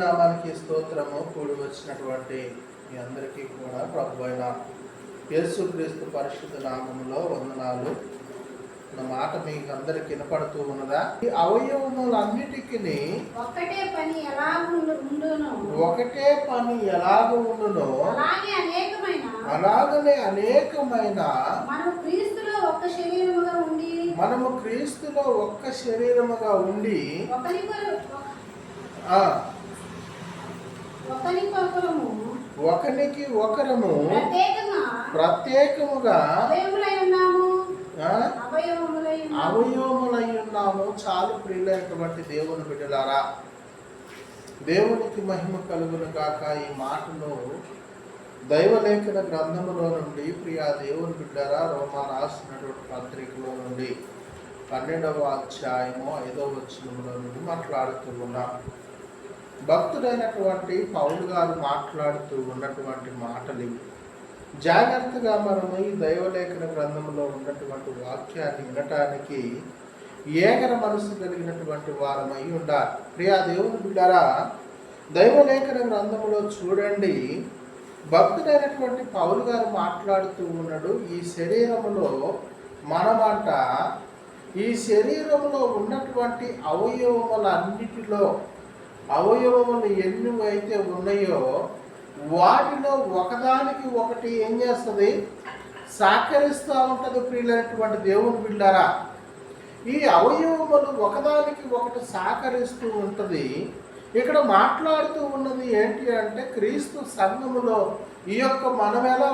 నామానికి స్తోత్రము. కూడి వచ్చినటువంటి మీ అందరికీ కూడా ప్రభువైన యేసుక్రీస్తు పరిశుద్ధ నామములో వందనాలు. నా మాట మీకు అందరికి వినపడుతూ ఉన్నదా? ఈ అవయవములన్నిటికీ ఒకటే పని ఎలాగ ఉండునో అలాగనే అనేకమైన మనము క్రీస్తులో ఒక్క శరీరముగా ఉండి ఒకనికి ఒకరము ప్రత్యేకముగా అవయవములై ఉన్నాము. చాలు ప్రియులైనటువంటి దేవుని బిడ్డలారా, దేవునికి మహిమ కలుగును గాక. ఈ మాటను దైవలేఖన గ్రంథములో నుండి ప్రియా దేవుని బిడ్డలారా, రోమా రాసినటువంటి పత్రికలో నుండి 12వ అధ్యాయము 5వ వచనములో నుండి మాట్లాడుతూ ఉన్నాం. భక్తుడైనటువంటి పౌలు గారు మాట్లాడుతూ ఉన్నటువంటి మాటలు ఇవి. జాగ్రత్తగా మనము ఈ దైవలేఖన గ్రంథంలో ఉన్నటువంటి వాక్యాన్ని వినటానికి ఏకర మనసు కలిగినటువంటి వారమై ఉండాలి. ప్రియా దేవుని బిడ్డలారా, దైవలేఖన గ్రంథంలో చూడండి, భక్తుడైనటువంటి పౌలు గారు మాట్లాడుతూ ఉన్నాడు. ఈ శరీరములో మనమంట, ఈ శరీరంలో ఉన్నటువంటి అవయవములన్నిటిలో అవయవములు ఎన్ని అయితే ఉన్నాయో వాటిలో ఒకదానికి ఒకటి ఏం చేస్తుంది? సహకరిస్తూ ఉంటుంది. ప్రియులైనటువంటి దేవుని బిడ్డలారా, ఈ అవయవములు ఒకదానికి ఒకటి సహకరిస్తూ ఉంటుంది. ఇక్కడ మాట్లాడుతూ ఉన్నది ఏంటి అంటే, క్రీస్తు సంఘములో ఈ యొక్క మనం ఎలా